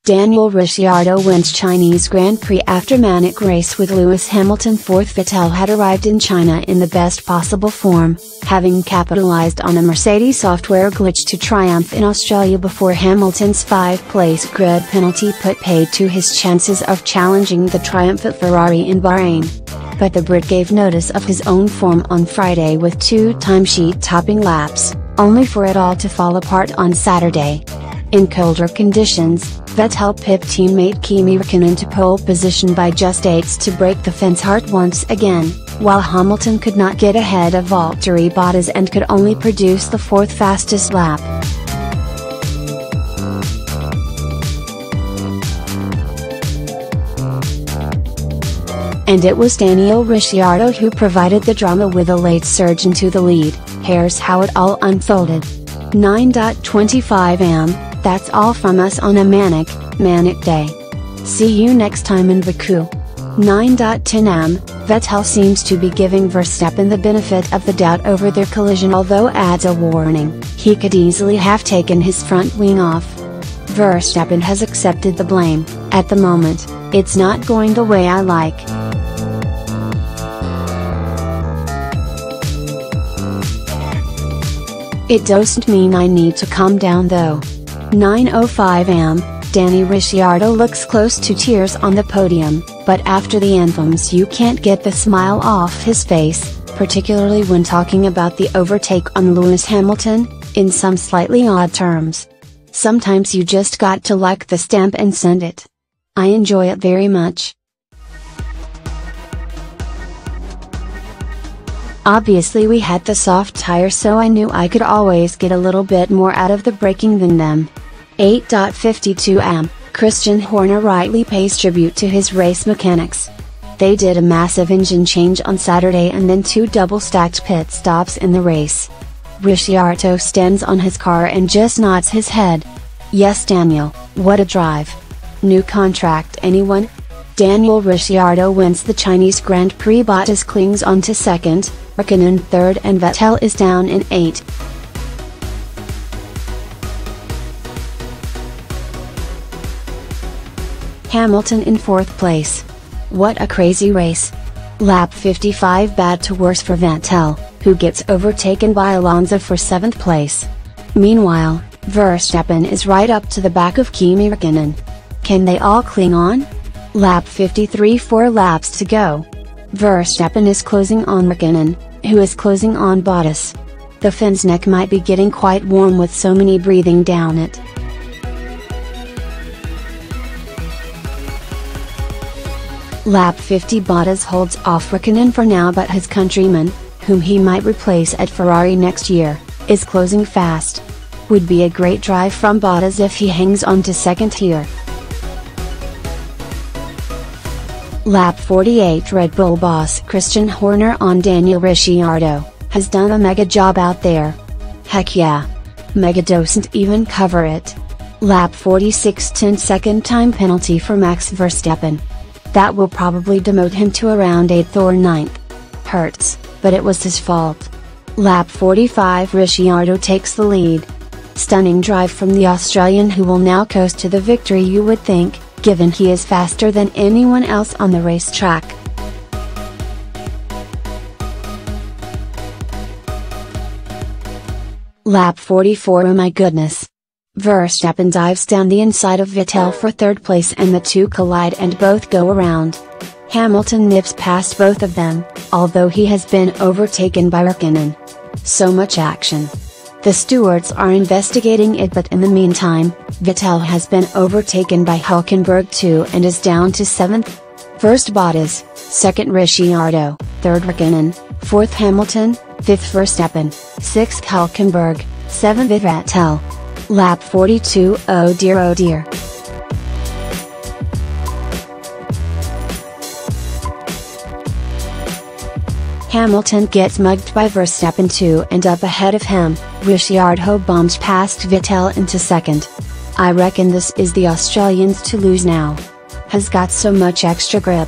Daniel Ricciardo wins Chinese Grand Prix after manic race with Lewis Hamilton. Fourth, Vettel had arrived in China in the best possible form, having capitalized on a Mercedes software glitch to triumph in Australia before Hamilton's 5-place grid penalty put paid to his chances of challenging the triumphant Ferrari in Bahrain. But the Brit gave notice of his own form on Friday with 2 timesheet-topping laps, only for it all to fall apart on Saturday. In colder conditions, Vettel pipped teammate Kimi Räikkönen to pole position by just 8ths to break the fan's heart once again, while Hamilton could not get ahead of Valtteri Bottas and could only produce the 4th fastest lap. And it was Daniel Ricciardo who provided the drama with a late surge into the lead. Here's how it all unfolded. 9:25 am. That's all from us on a manic day. See you next time in Baku. 9:10 am. Vettel seems to be giving Verstappen the benefit of the doubt over their collision, although adds a warning, he could easily have taken his front wing off. Verstappen has accepted the blame. At the moment, it's not going the way I like. It doesn't mean I need to calm down though. 9:05 am. Danny Ricciardo looks close to tears on the podium, but after the anthems you can't get the smile off his face, particularly when talking about the overtake on Lewis Hamilton, in some slightly odd terms. Sometimes you just got to like the stamp and send it. I enjoy it very much. Obviously we had the soft tire, so I knew I could always get a little bit more out of the braking than them. 8:52 am. Christian Horner rightly pays tribute to his race mechanics. They did a massive engine change on Saturday and then 2 double-stacked pit stops in the race. Ricciardo stands on his car and just nods his head. Yes Daniel, what a drive. New contract anyone? Daniel Ricciardo wins the Chinese Grand Prix. Bottas clings on to 2nd, Räikkönen 3rd and Vettel is down in 8th. Hamilton in 4th place. What a crazy race. Lap 55 bad to worse for Vettel, who gets overtaken by Alonso for 7th place. Meanwhile, Verstappen is right up to the back of Kimi Räikkönen. Can they all cling on? Lap 53, 4 laps to go. Verstappen is closing on Räikkönen, who is closing on Bottas. The Finn's neck might be getting quite warm with so many breathing down it. Lap 50 Bottas holds off Räikkönen for now, but his countryman, whom he might replace at Ferrari next year, is closing fast. Would be a great drive from Bottas if he hangs on to 2nd here. Lap 48 Red Bull boss Christian Horner on Daniel Ricciardo, has done a mega job out there. Heck yeah. Mega doesn't even cover it. Lap 46 10-second time penalty for Max Verstappen. That will probably demote him to around 8th or 9th. Hurts, but it was his fault. Lap 45 Ricciardo takes the lead. Stunning drive from the Australian, who will now coast to the victory, you would think, given he is faster than anyone else on the racetrack. Lap 44 Oh my goodness. Verstappen dives down the inside of Vettel for 3rd place and the 2 collide and both go around. Hamilton nips past both of them, although he has been overtaken by Räikkönen. So much action. The stewards are investigating it, but in the meantime, Vettel has been overtaken by Hülkenberg too and is down to 7th. 1st Bottas, 2nd Ricciardo, 3rd Räikkönen, 4th Hamilton, 5th Verstappen, 6th Hülkenberg, 7th Vettel. Lap 42 oh dear oh dear. Hamilton gets mugged by Verstappen too and up ahead of him. Ricciardo bombs past Vettel into 2nd. I reckon this is the Australians to lose now. Has got so much extra grip.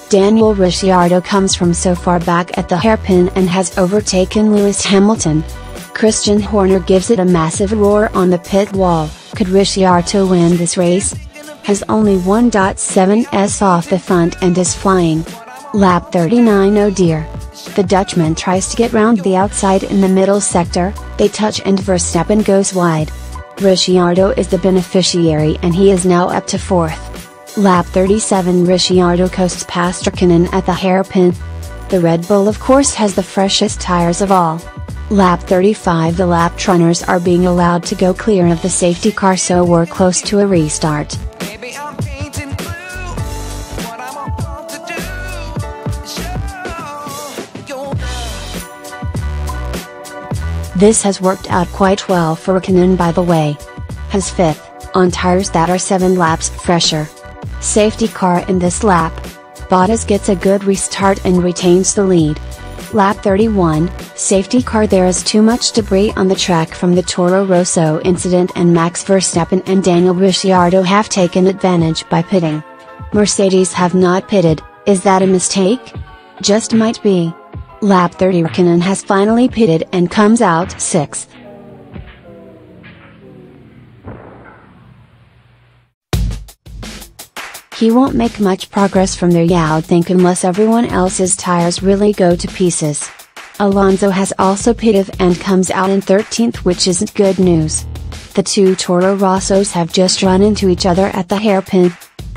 Daniel Ricciardo comes from so far back at the hairpin and has overtaken Lewis Hamilton. Christian Horner gives it a massive roar on the pit wall. Could Ricciardo win this race? has only 1.7s off the front and is flying. Lap 39. Oh dear. The Dutchman tries to get round the outside in the middle sector, they touch and Verstappen goes wide. Ricciardo is the beneficiary and he is now up to 4th. Lap 37. Ricciardo coasts past Raikkonen at the hairpin. The Red Bull of course has the freshest tires of all. Lap 35. The lap runners are being allowed to go clear of the safety car, so we're close to a restart. This has worked out quite well for Raikkonen, by the way. Has 5th, on tires that are 7 laps fresher. Safety car in this lap. Bottas gets a good restart and retains the lead. Lap 31, safety car. There is too much debris on the track from the Toro Rosso incident and Max Verstappen and Daniel Ricciardo have taken advantage by pitting. Mercedes have not pitted, is that a mistake? Just might be. Lap 30. Raikkonen has finally pitted and comes out 6th. He won't make much progress from there, you'd think, unless everyone else's tires really go to pieces. Alonso has also pitted and comes out in 13th, which isn't good news. The two Toro Rossos have just run into each other at the hairpin.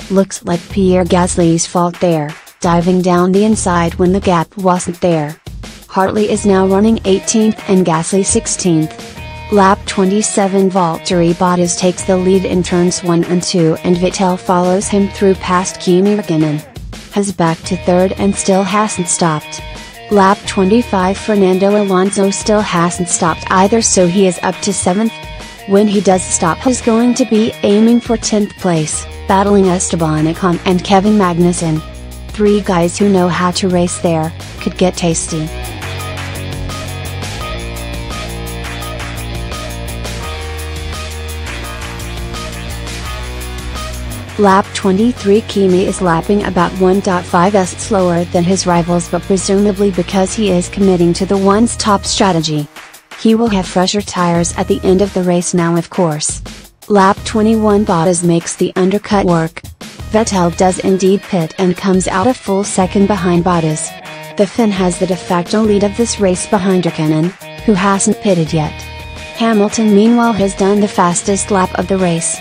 Looks like Pierre Gasly's fault there, diving down the inside when the gap wasn't there. Hartley is now running 18th and Gasly 16th. Lap 27. Valtteri Bottas takes the lead in turns 1 and 2 and Vettel follows him through past Kimi Räikkönen. Has back to 3rd and still hasn't stopped. Lap 25. Fernando Alonso still hasn't stopped either, so he is up to 7th. When he does stop, he's going to be aiming for 10th place, battling Esteban Ocon and Kevin Magnussen. 3 guys who know how to race there, could get tasty. Lap 23. Kimi is lapping about 1.5s slower than his rivals, but presumably because he is committing to the one-stop strategy. He will have fresher tires at the end of the race now, of course. Lap 21. Bottas makes the undercut work. Vettel does indeed pit and comes out a full second behind Bottas. The Finn has the de facto lead of this race behind Räikkönen, who hasn't pitted yet. Hamilton meanwhile has done the fastest lap of the race.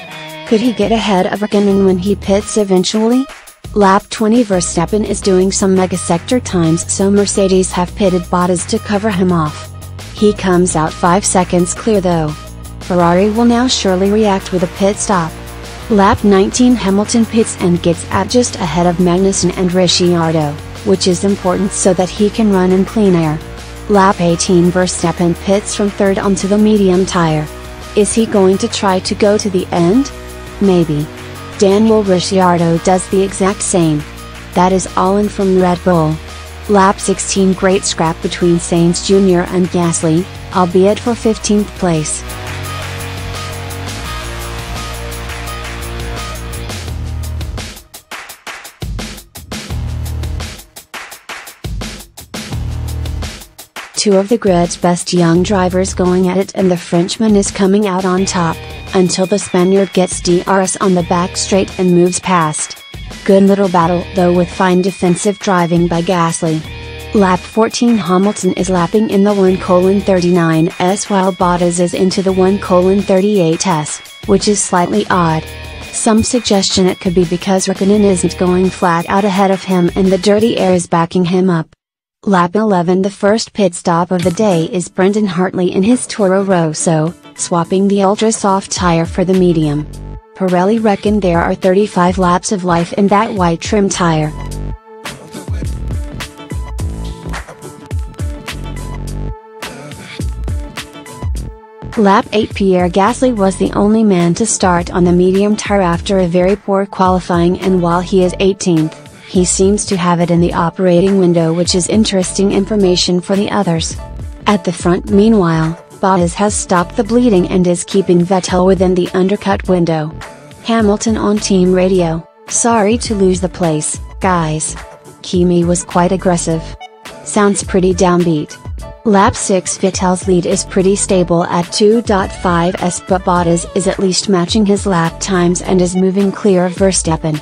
Could he get ahead of Räikkönen when he pits eventually? Lap 20. Verstappen is doing some mega sector times, so Mercedes have pitted Bottas to cover him off. He comes out 5 seconds clear though. Ferrari will now surely react with a pit stop. Lap 19. Hamilton pits and gets out just ahead of Magnussen and Ricciardo, which is important so that he can run in clean air. Lap 18. Verstappen pits from 3rd onto the medium tire. Is he going to try to go to the end? Maybe. Daniel Ricciardo does the exact same. That is all in from Red Bull. Lap 16. Great scrap between Sainz Jr. and Gasly, albeit for 15th place. Two of the grid's best young drivers going at it, and the Frenchman is coming out on top, until the Spaniard gets DRS on the back straight and moves past. Good little battle though, with fine defensive driving by Gasly. Lap 14. Hamilton is lapping in the 1:39s while Bottas is into the 1:38s, which is slightly odd. Some suggestion it could be because Räikkönen isn't going flat out ahead of him and the dirty air is backing him up. Lap 11. The first pit stop of the day is Brendan Hartley in his Toro Rosso, swapping the ultra-soft tire for the medium. Pirelli reckon there are 35 laps of life in that white trim tire. Lap 8. Pierre Gasly was the only man to start on the medium tire after a very poor qualifying, and while he is 18th, he seems to have it in the operating window, which is interesting information for the others. At the front meanwhile, Bottas has stopped the bleeding and is keeping Vettel within the undercut window. Hamilton on team radio: "Sorry to lose the place, guys. Kimi was quite aggressive. Sounds pretty downbeat." Lap 6 Vettel's lead is pretty stable at 2.5s, but Bottas is at least matching his lap times and is moving clear of Verstappen.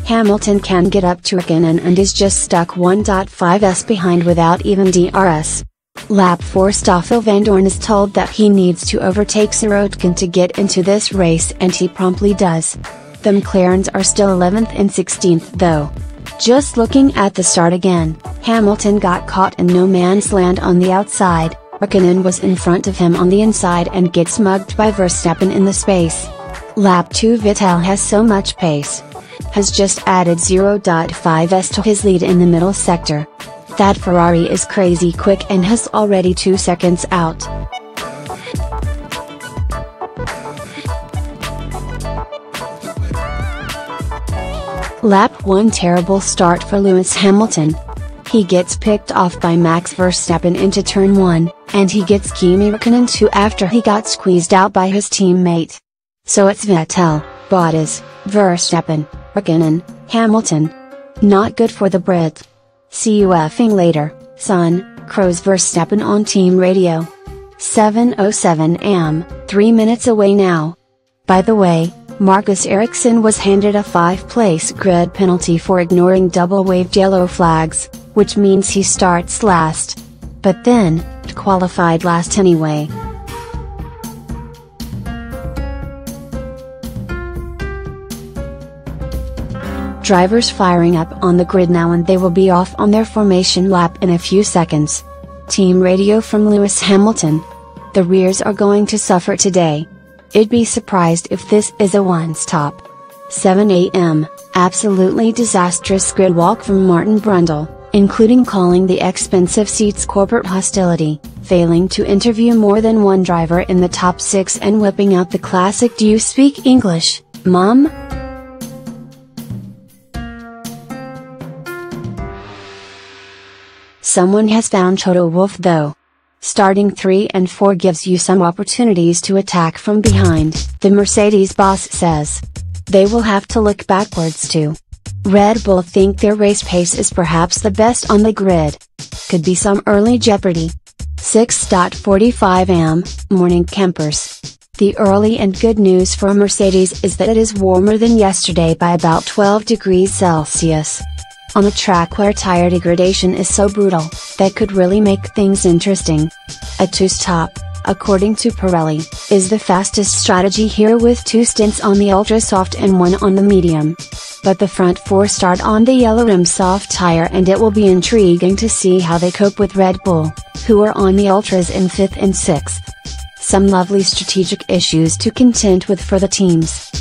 Hamilton can get up to Raikkonen and is just stuck 1.5s behind without even DRS. Lap 4 Stoffel Vandoorne is told that he needs to overtake Sirotkin to get into this race, and he promptly does. The McLarens are still 11th and 16th though. Just looking at the start again, Hamilton got caught in no man's land on the outside. Raikkonen was in front of him on the inside and gets mugged by Verstappen in the space. Lap 2 Vettel has so much pace. Has just added 0.5s to his lead in the middle sector. That Ferrari is crazy quick and has already 2 seconds out. Lap 1 terrible start for Lewis Hamilton. He gets picked off by Max Verstappen into turn 1, and he gets Kimi Räikkönen too after he got squeezed out by his teammate. So it's Vettel, Bottas, Verstappen, Räikkönen, Hamilton. Not good for the Brit. See you effing later, son, crows Verstappen on team radio. 7:07 am, 3 minutes away now. By the way, Marcus Ericsson was handed a 5-place grid penalty for ignoring double-waved yellow flags, which means he starts last. But then, qualified last anyway. Drivers firing up on the grid now, and they will be off on their formation lap in a few seconds. Team radio from Lewis Hamilton. The rears are going to suffer today. I'd be surprised if this is a one-stop. 7 am, absolutely disastrous grid walk from Martin Brundle, including calling the expensive seats corporate hostility, failing to interview more than one driver in the top 6 and whipping out the classic "Do you speak English, Mom?" Someone has found Toto Wolff though. Starting 3 and 4 gives you some opportunities to attack from behind, the Mercedes boss says. They will have to look backwards too. Red Bull think their race pace is perhaps the best on the grid. Could be some early jeopardy. 6:45 am, morning campers. The early and good news for Mercedes is that it is warmer than yesterday by about 12 degrees Celsius. On a track where tire degradation is so brutal, that could really make things interesting. A 2-stop, according to Pirelli, is the fastest strategy here, with 2 stints on the ultra soft and 1 on the medium. But the front 4 start on the yellow rim soft tire, and it will be intriguing to see how they cope with Red Bull, who are on the ultras in 5th and 6th. Some lovely strategic issues to contend with for the teams.